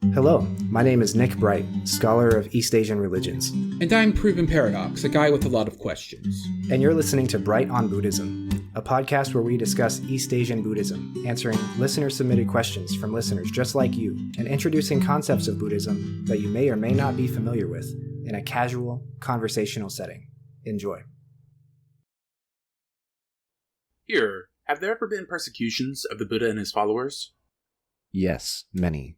Hello, my name is Nick Bright, scholar of East Asian religions. And I'm Proven Paradox, a guy with a lot of questions. And you're listening to Bright on Buddhism, a podcast where we discuss East Asian Buddhism, answering listener-submitted questions from listeners just like you, and introducing concepts of Buddhism that you may or may not be familiar with in a casual, conversational setting. Enjoy. Here, have there ever been persecutions of the Buddha and his followers? Yes, many.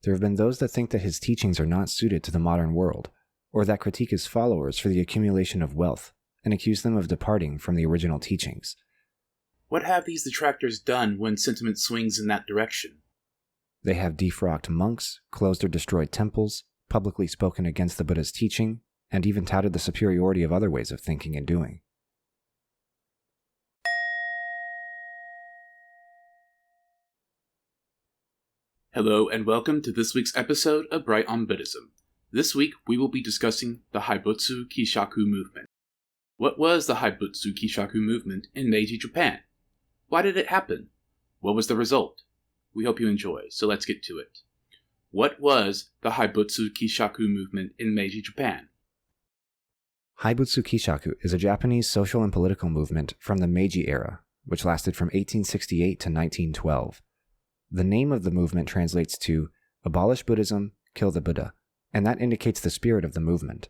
There have been those that think that his teachings are not suited to the modern world, or that critique his followers for the accumulation of wealth, and accuse them of departing from the original teachings. What have these detractors done when sentiment swings in that direction? They have defrocked monks, closed or destroyed temples, publicly spoken against the Buddha's teaching, and even touted the superiority of other ways of thinking and doing. Hello and welcome to this week's episode of Bright on Buddhism. This week we will be discussing the haibutsu kishaku movement. What was the haibutsu kishaku movement in Meiji Japan? Why did it happen? What was the result? We hope you enjoy, so let's get to it. What was the haibutsu kishaku movement in Meiji Japan? Haibutsu kishaku is a Japanese social and political movement from the Meiji era, which lasted from 1868 to 1912. The name of the movement translates to Abolish Buddhism, Kill the Buddha, and that indicates the spirit of the movement.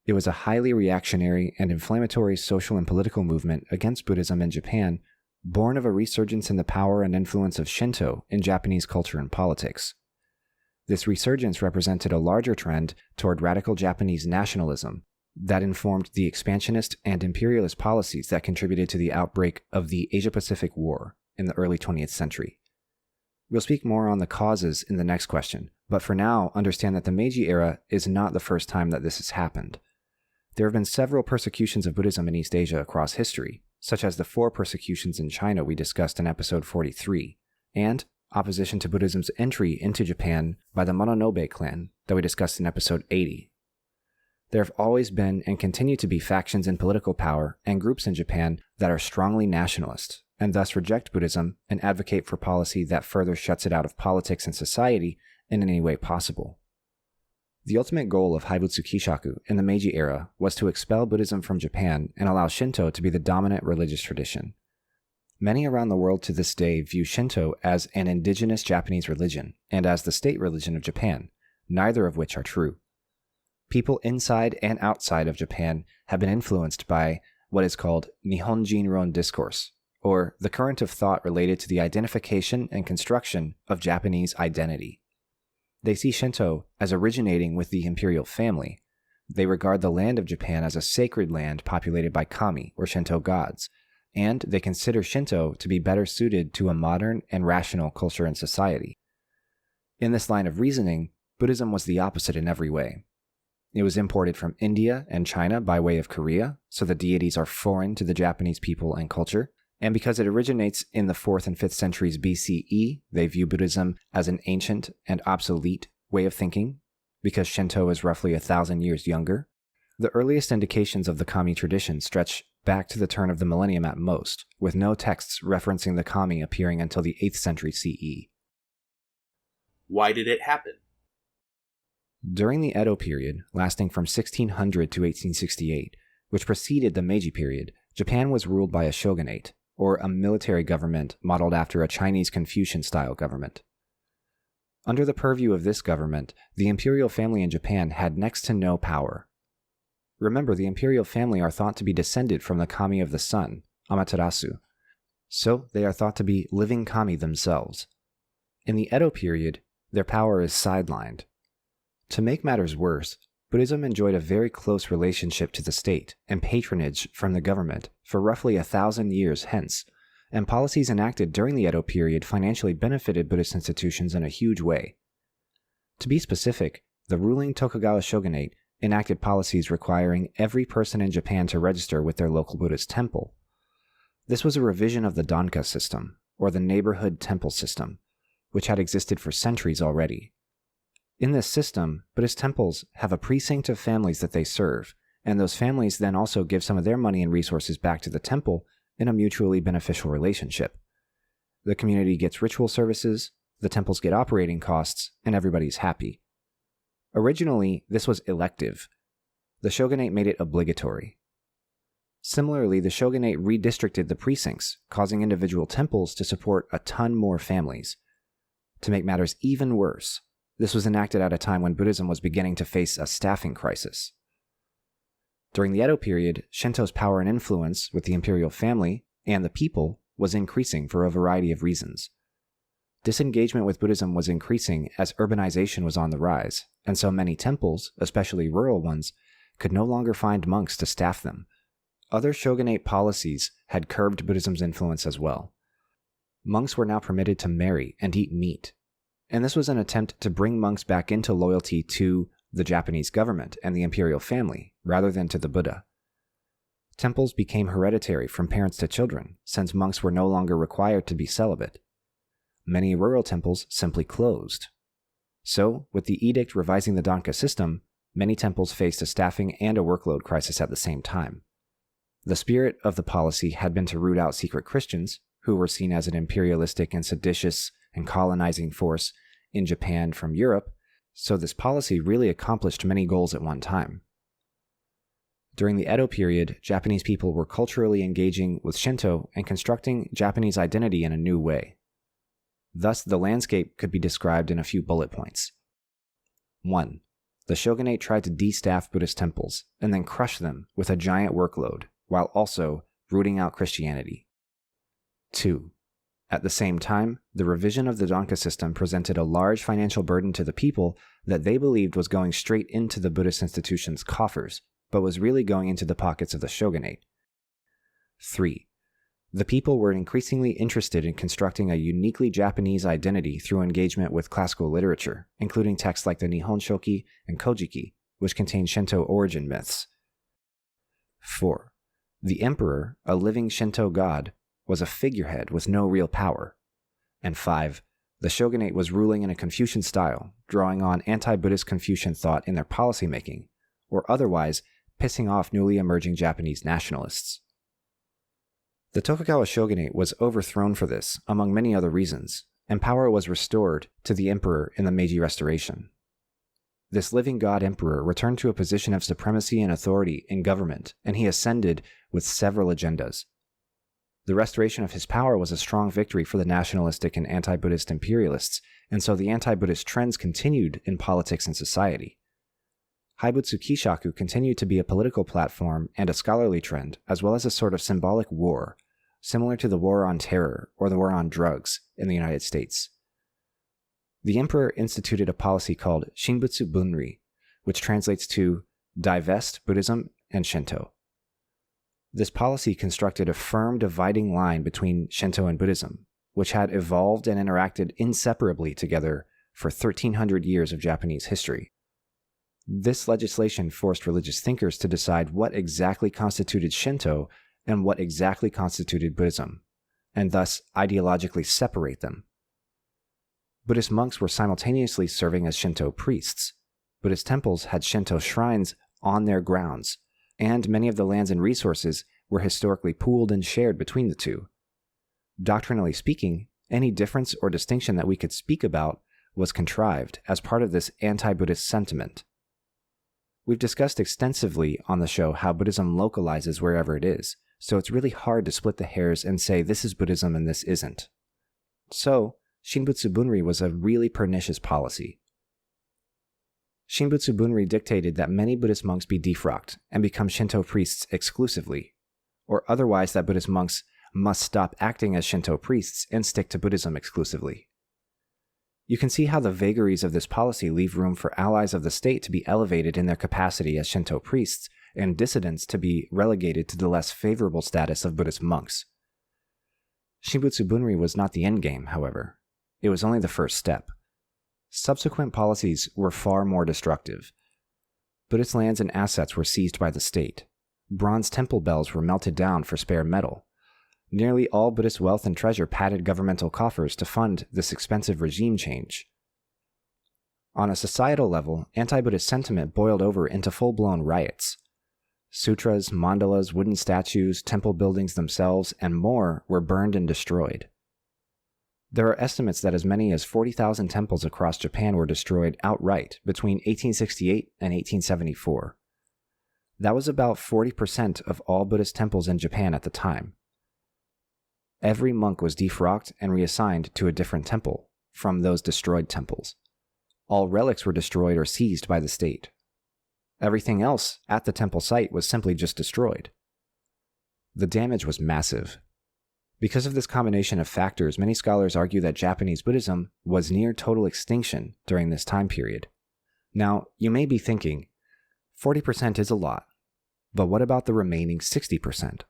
It was a highly reactionary and inflammatory social and political movement against Buddhism in Japan, born of a resurgence in the power and influence of Shinto in Japanese culture and politics. This resurgence represented a larger trend toward radical Japanese nationalism that informed the expansionist and imperialist policies that contributed to the outbreak of the Asia-Pacific War in the early 20th century. We'll speak more on the causes in the next question, but for now, understand that the Meiji era is not the first time that this has happened. There have been several persecutions of Buddhism in East Asia across history, such as the 4 persecutions in China we discussed in episode 43, and opposition to Buddhism's entry into Japan by the Mononobe clan that we discussed in episode 80. There have always been and continue to be factions in political power and groups in Japan that are strongly nationalist, and thus reject Buddhism and advocate for policy that further shuts it out of politics and society in any way possible. The ultimate goal of haibutsu kishaku in the Meiji era was to expel Buddhism from Japan and allow Shinto to be the dominant religious tradition. Many around the world to this day view Shinto as an indigenous Japanese religion and as the state religion of Japan, neither of which are true. People inside and outside of Japan have been influenced by what is called Nihon Jinron discourse, or the current of thought related to the identification and construction of Japanese identity. They see Shinto as originating with the imperial family. They regard the land of Japan as a sacred land populated by kami, or Shinto gods, and they consider Shinto to be better suited to a modern and rational culture and society. In this line of reasoning, Buddhism was the opposite in every way. It was imported from India and China by way of Korea, so the deities are foreign to the Japanese people and culture. And because it originates in the 4th and 5th centuries BCE, they view Buddhism as an ancient and obsolete way of thinking, because Shinto is roughly 1,000 years younger. The earliest indications of the kami tradition stretch back to the turn of the millennium at most, with no texts referencing the kami appearing until the 8th century CE. Why did it happen? During the Edo period, lasting from 1600 to 1868, which preceded the Meiji period, Japan was ruled by a shogunate, or a military government modeled after a Chinese Confucian-style government. Under the purview of this government, the imperial family in Japan had next to no power. Remember, the imperial family are thought to be descended from the kami of the sun, Amaterasu, so they are thought to be living kami themselves. In the Edo period, their power is sidelined. To make matters worse, Buddhism enjoyed a very close relationship to the state and patronage from the government for roughly 1,000 years hence, and policies enacted during the Edo period financially benefited Buddhist institutions in a huge way. To be specific, the ruling Tokugawa shogunate enacted policies requiring every person in Japan to register with their local Buddhist temple. This was a revision of the Danka system, or the neighborhood temple system, which had existed for centuries already. In this system, Buddhist temples have a precinct of families that they serve, and those families then also give some of their money and resources back to the temple in a mutually beneficial relationship. The community gets ritual services, the temples get operating costs, and everybody's happy. Originally, this was elective. The shogunate made it obligatory. Similarly, the shogunate redistricted the precincts, causing individual temples to support a ton more families. To make matters even worse, this was enacted at a time when Buddhism was beginning to face a staffing crisis. During the Edo period, Shinto's power and influence with the imperial family and the people was increasing for a variety of reasons. Disengagement with Buddhism was increasing as urbanization was on the rise, and so many temples, especially rural ones, could no longer find monks to staff them. Other shogunate policies had curbed Buddhism's influence as well. Monks were now permitted to marry and eat meat, and this was an attempt to bring monks back into loyalty to the Japanese government and the imperial family, rather than to the Buddha. Temples became hereditary from parents to children, since monks were no longer required to be celibate. Many rural temples simply closed. So, with the edict revising the Danka system, many temples faced a staffing and a workload crisis at the same time. The spirit of the policy had been to root out secret Christians, who were seen as an imperialistic and seditious and colonizing force in Japan from Europe, so this policy really accomplished many goals at one time. During the Edo period, Japanese people were culturally engaging with Shinto and constructing Japanese identity in a new way. Thus, the landscape could be described in a few bullet points. 1. The shogunate tried to de-staff Buddhist temples and then crush them with a giant workload, while also rooting out Christianity. 2. At the same time, the revision of the Danka system presented a large financial burden to the people that they believed was going straight into the Buddhist institution's coffers, but was really going into the pockets of the shogunate. 3. The people were increasingly interested in constructing a uniquely Japanese identity through engagement with classical literature, including texts like the Nihon Shoki and Kojiki, which contain Shinto origin myths. 4. The emperor, a living Shinto god, was a figurehead with no real power. And 5. The shogunate was ruling in a Confucian style, drawing on anti-Buddhist Confucian thought in their policymaking, or otherwise pissing off newly emerging Japanese nationalists. The Tokugawa shogunate was overthrown for this, among many other reasons, and power was restored to the emperor in the Meiji Restoration. This living god emperor returned to a position of supremacy and authority in government, and he ascended with several agendas. The restoration of his power was a strong victory for the nationalistic and anti-Buddhist imperialists, and so the anti-Buddhist trends continued in politics and society. Haibutsu Kishaku continued to be a political platform and a scholarly trend, as well as a sort of symbolic war, similar to the War on Terror or the War on Drugs in the United States. The emperor instituted a policy called Shinbutsu Bunri, which translates to divest Buddhism and Shinto. This policy constructed a firm dividing line between Shinto and Buddhism, which had evolved and interacted inseparably together for 1,300 years of Japanese history. This legislation forced religious thinkers to decide what exactly constituted Shinto and what exactly constituted Buddhism, and thus ideologically separate them. Buddhist monks were simultaneously serving as Shinto priests. Buddhist temples had Shinto shrines on their grounds, and many of the lands and resources were historically pooled and shared between the two. Doctrinally speaking, any difference or distinction that we could speak about was contrived as part of this anti-Buddhist sentiment. We've discussed extensively on the show how Buddhism localizes wherever it is, so it's really hard to split the hairs and say this is Buddhism and this isn't. So, Shinbutsu Bunri was a really pernicious policy. Shinbutsu Bunri dictated that many Buddhist monks be defrocked and become Shinto priests exclusively, or otherwise that Buddhist monks must stop acting as Shinto priests and stick to Buddhism exclusively. You can see how the vagaries of this policy leave room for allies of the state to be elevated in their capacity as Shinto priests and dissidents to be relegated to the less favorable status of Buddhist monks. Shinbutsu Bunri was not the endgame, however. It was only the first step. Subsequent policies were far more destructive. Buddhist lands and assets were seized by the state. Bronze temple bells were melted down for spare metal. Nearly all Buddhist wealth and treasure padded governmental coffers to fund this expensive regime change. On a societal level, anti-Buddhist sentiment boiled over into full-blown riots. Sutras, mandalas, wooden statues, temple buildings themselves, and more were burned and destroyed. There are estimates that as many as 40,000 temples across Japan were destroyed outright between 1868 and 1874. That was about 40% of all Buddhist temples in Japan at the time. Every monk was defrocked and reassigned to a different temple from those destroyed temples. All relics were destroyed or seized by the state. Everything else at the temple site was simply just destroyed. The damage was massive. Because of this combination of factors, many scholars argue that Japanese Buddhism was near total extinction during this time period. Now, you may be thinking, 40% is a lot, but what about the remaining 60%?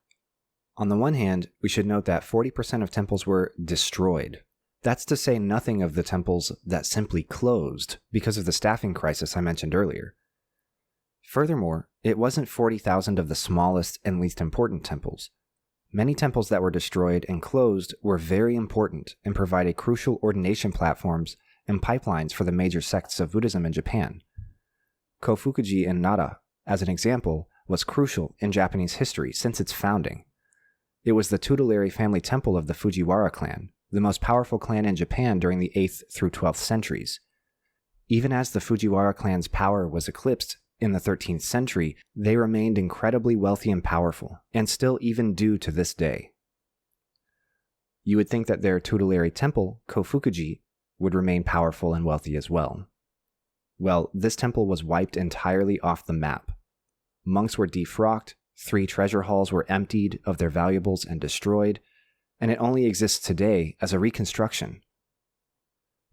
On the one hand, we should note that 40% of temples were destroyed. That's to say nothing of the temples that simply closed because of the staffing crisis I mentioned earlier. Furthermore, it wasn't 40,000 of the smallest and least important temples. Many temples that were destroyed and closed were very important and provided crucial ordination platforms and pipelines for the major sects of Buddhism in Japan. Kofukuji in Nara, as an example, was crucial in Japanese history since its founding. It was the tutelary family temple of the Fujiwara clan, the most powerful clan in Japan during the 8th through 12th centuries. Even as the Fujiwara clan's power was eclipsed in the 13th century, they remained incredibly wealthy and powerful, and still even do to this day. You would think that their tutelary temple, Kofukuji, would remain powerful and wealthy as well. Well, this temple was wiped entirely off the map. Monks were defrocked, 3 treasure halls were emptied of their valuables and destroyed, and it only exists today as a reconstruction.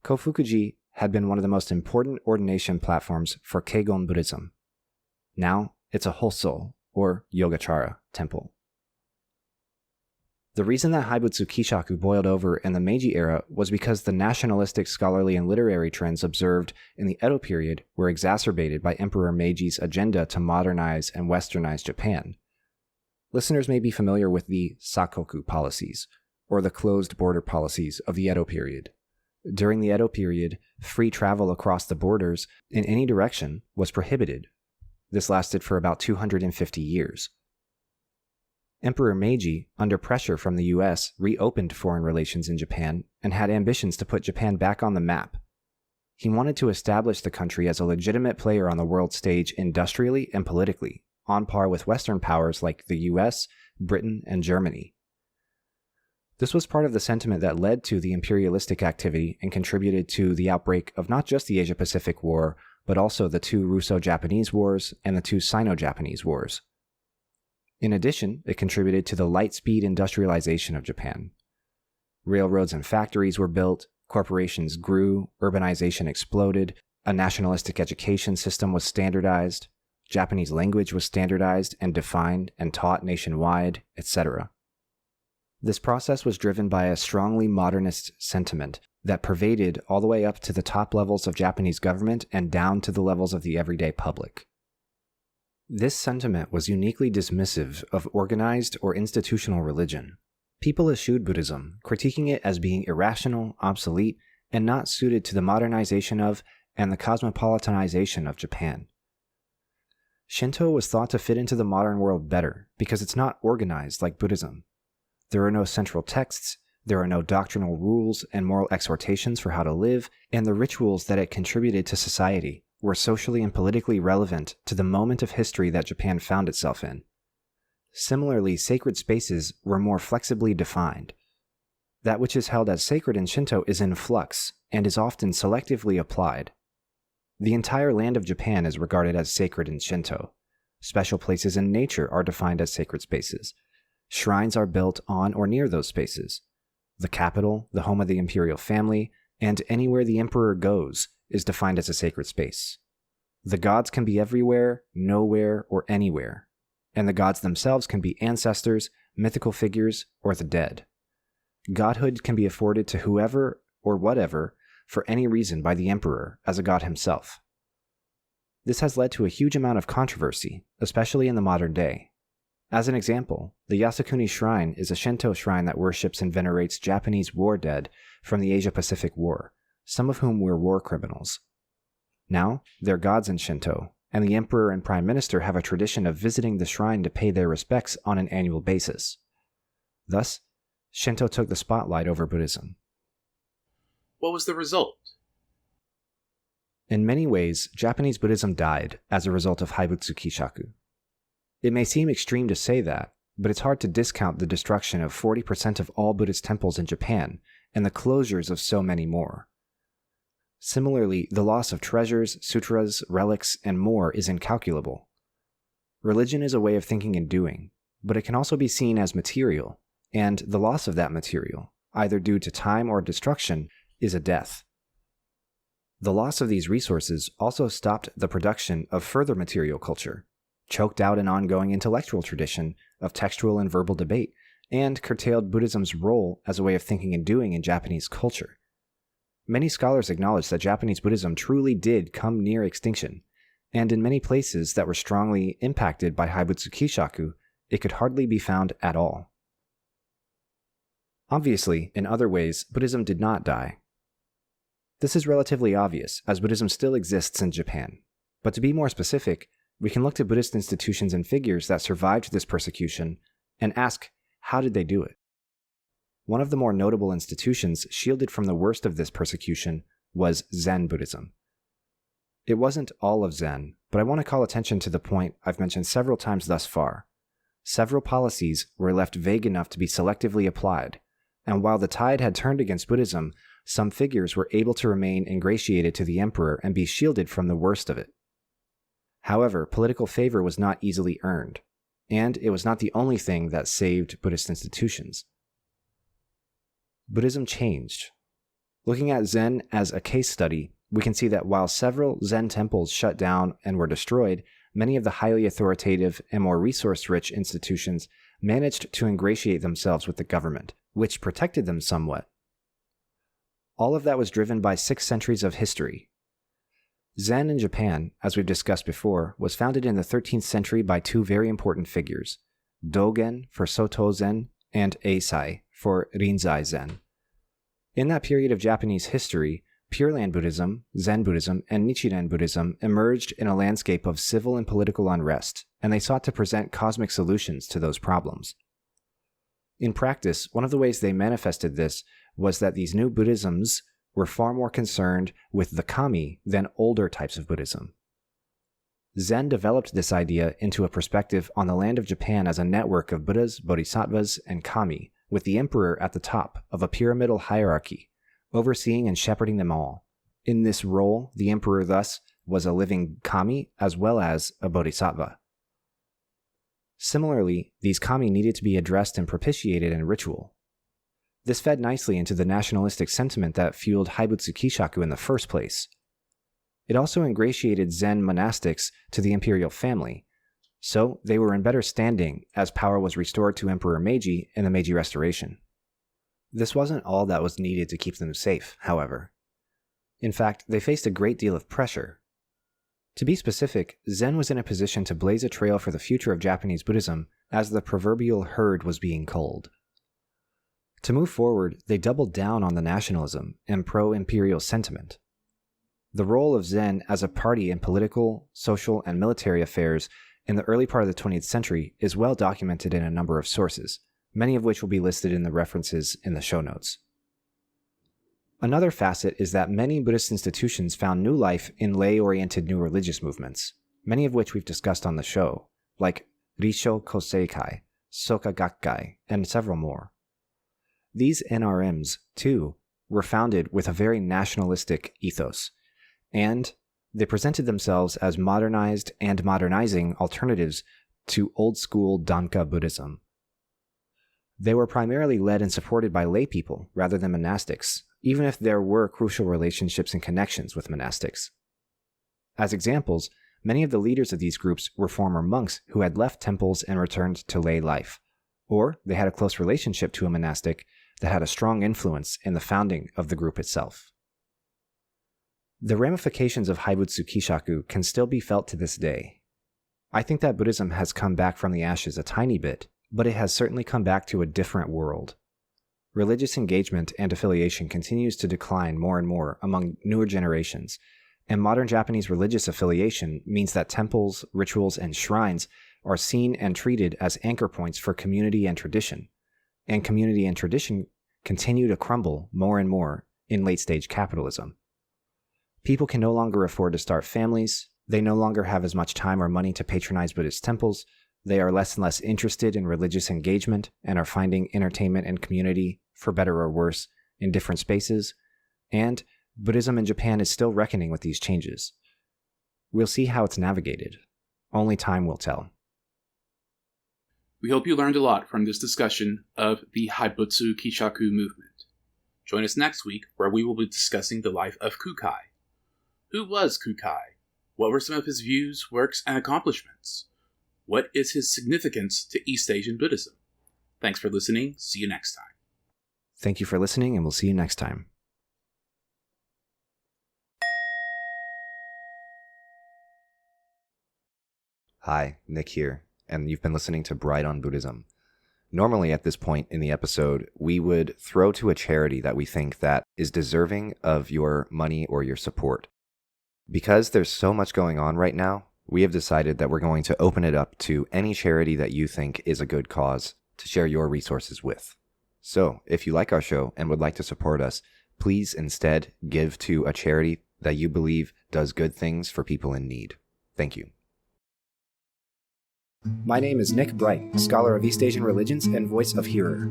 Kofukuji had been one of the most important ordination platforms for Keigon Buddhism. Now, it's a Hosso, or Yogacara, temple. The reason that haibutsu kishaku boiled over in the Meiji era was because the nationalistic scholarly and literary trends observed in the Edo period were exacerbated by Emperor Meiji's agenda to modernize and westernize Japan. Listeners may be familiar with the sakoku policies, or the closed border policies of the Edo period. During the Edo period, free travel across the borders in any direction was prohibited. This lasted for about 250 years. Emperor Meiji, under pressure from the US, reopened foreign relations in Japan and had ambitions to put Japan back on the map. He wanted to establish the country as a legitimate player on the world stage industrially and politically, on par with Western powers like the US, Britain, and Germany. This was part of the sentiment that led to the imperialistic activity and contributed to the outbreak of not just the Asia-Pacific War, but also the 2 Russo-Japanese Wars and the 2 Sino-Japanese Wars. In addition, it contributed to the light-speed industrialization of Japan. Railroads and factories were built, corporations grew, urbanization exploded, a nationalistic education system was standardized, Japanese language was standardized and defined and taught nationwide, etc. This process was driven by a strongly modernist sentiment that pervaded all the way up to the top levels of Japanese government and down to the levels of the everyday public. This sentiment was uniquely dismissive of organized or institutional religion. People eschewed Buddhism, critiquing it as being irrational, obsolete, and not suited to the modernization of and the cosmopolitanization of Japan. Shinto was thought to fit into the modern world better because it's not organized like Buddhism. There are no central texts, there are no doctrinal rules and moral exhortations for how to live, and the rituals that it contributed to society were socially and politically relevant to the moment of history that Japan found itself in. Similarly, sacred spaces were more flexibly defined. That which is held as sacred in Shinto is in flux and is often selectively applied. The entire land of Japan is regarded as sacred in Shinto. Special places in nature are defined as sacred spaces. Shrines are built on or near those spaces. The capital, the home of the imperial family, and anywhere the emperor goes is defined as a sacred space. The gods can be everywhere, nowhere, or anywhere, and the gods themselves can be ancestors, mythical figures, or the dead. Godhood can be afforded to whoever or whatever for any reason by the emperor as a god himself. This has led to a huge amount of controversy, especially in the modern day. As an example, the Yasukuni Shrine is a Shinto shrine that worships and venerates Japanese war dead from the Asia-Pacific War, some of whom were war criminals. Now, they're gods in Shinto, and the emperor and prime minister have a tradition of visiting the shrine to pay their respects on an annual basis. Thus, Shinto took the spotlight over Buddhism. what was the result? In many ways, Japanese Buddhism died as a result of haibutsu kishaku. It may seem extreme to say that, but it's hard to discount the destruction of 40% of all Buddhist temples in Japan and the closures of so many more. Similarly, the loss of treasures, sutras, relics, and more is incalculable. Religion is a way of thinking and doing, but it can also be seen as material, and the loss of that material, either due to time or destruction, is a death. The loss of these resources also stopped the production of further material culture, choked out an ongoing intellectual tradition of textual and verbal debate, and curtailed Buddhism's role as a way of thinking and doing in Japanese culture. Many scholars acknowledge that Japanese Buddhism truly did come near extinction, and in many places that were strongly impacted by haibutsu kishaku, it could hardly be found at all. Obviously, in other ways, Buddhism did not die. This is relatively obvious, as Buddhism still exists in Japan. But to be more specific, we can look to Buddhist institutions and figures that survived this persecution and ask, how did they do it? One of the more notable institutions shielded from the worst of this persecution was Zen Buddhism. It wasn't all of Zen, but I want to call attention to the point I've mentioned several times thus far. Several policies were left vague enough to be selectively applied, and while the tide had turned against Buddhism, some figures were able to remain ingratiated to the emperor and be shielded from the worst of it. However, political favor was not easily earned, and it was not the only thing that saved Buddhist institutions. Buddhism changed. Looking at Zen as a case study, we can see that while several Zen temples shut down and were destroyed, many of the highly authoritative and more resource-rich institutions managed to ingratiate themselves with the government, which protected them somewhat. All of that was driven by 6 centuries of history. Zen in Japan, as we've discussed before, was founded in the 13th century by 2 very important figures, Dogen for Soto Zen and Eisai for Rinzai Zen. In that period of Japanese history, Pure Land Buddhism, Zen Buddhism, and Nichiren Buddhism emerged in a landscape of civil and political unrest, and they sought to present cosmic solutions to those problems. In practice, one of the ways they manifested this was that these new Buddhisms were far more concerned with the kami than older types of Buddhism. Zen developed this idea into a perspective on the land of Japan as a network of Buddhas, Bodhisattvas, and kami, with the emperor at the top of a pyramidal hierarchy, overseeing and shepherding them all. In this role, the emperor thus was a living kami as well as a bodhisattva. Similarly, these kami needed to be addressed and propitiated in ritual. This fed nicely into the nationalistic sentiment that fueled haibutsu kishaku in the first place. It also ingratiated Zen monastics to the imperial family, so they were in better standing as power was restored to Emperor Meiji in the Meiji Restoration. This wasn't all that was needed to keep them safe, however. In fact, they faced a great deal of pressure. To be specific, Zen was in a position to blaze a trail for the future of Japanese Buddhism as the proverbial herd was being culled. To move forward, they doubled down on the nationalism and pro-imperial sentiment. The role of Zen as a party in political, social, and military affairs in the early part of the 20th century is well documented in a number of sources, many of which will be listed in the references in the show notes. Another facet is that many Buddhist institutions found new life in lay-oriented new religious movements, many of which we've discussed on the show, like Risho Koseikai, Soka Gakkai, and several more. These NRMs, too, were founded with a very nationalistic ethos, and they presented themselves as modernized and modernizing alternatives to old-school Danka Buddhism. They were primarily led and supported by lay people rather than monastics, even if there were crucial relationships and connections with monastics. As examples, many of the leaders of these groups were former monks who had left temples and returned to lay life, or they had a close relationship to a monastic that had a strong influence in the founding of the group itself. The ramifications of haibutsu kishaku can still be felt to this day. I think that Buddhism has come back from the ashes a tiny bit, but it has certainly come back to a different world. Religious engagement and affiliation continues to decline more and more among newer generations, and modern Japanese religious affiliation means that temples, rituals, and shrines are seen and treated as anchor points for community and tradition continue to crumble more and more in late-stage capitalism. People can no longer afford to start families, they no longer have as much time or money to patronize Buddhist temples, they are less and less interested in religious engagement and are finding entertainment and community, for better or worse, in different spaces, and Buddhism in Japan is still reckoning with these changes. We'll see how it's navigated. Only time will tell. We hope you learned a lot from this discussion of the haibutsu kishaku movement. Join us next week where we will be discussing the life of Kukai. Who was Kukai? What were some of his views, works, and accomplishments? What is his significance to East Asian Buddhism? Thanks for listening. See you next time. Thank you for listening, and we'll see you next time. Hi, Nick here, and you've been listening to Bright on Buddhism. Normally at this point in the episode, we would throw to a charity that we think that is deserving of your money or your support. Because there's so much going on right now, we have decided that we're going to open it up to any charity that you think is a good cause to share your resources with. So, if you like our show and would like to support us, please instead give to a charity that you believe does good things for people in need. Thank you. My name is Nick Bright, scholar of East Asian religions and voice of Hearer.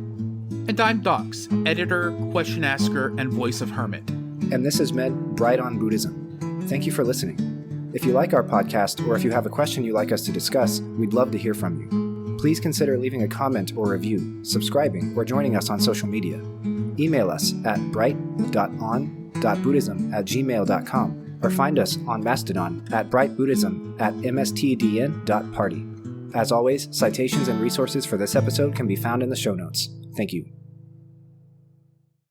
And I'm Docs, editor, question asker, and voice of Hermit. And this has been Bright on Buddhism. Thank you for listening. If you like our podcast, or if you have a question you'd like us to discuss, we'd love to hear from you. Please consider leaving a comment or review, subscribing, or joining us on social media. Email us at bright.on.buddhism@gmail.com or find us on Mastodon at brightbuddhism@mstdn.party. As always, citations and resources for this episode can be found in the show notes. Thank you.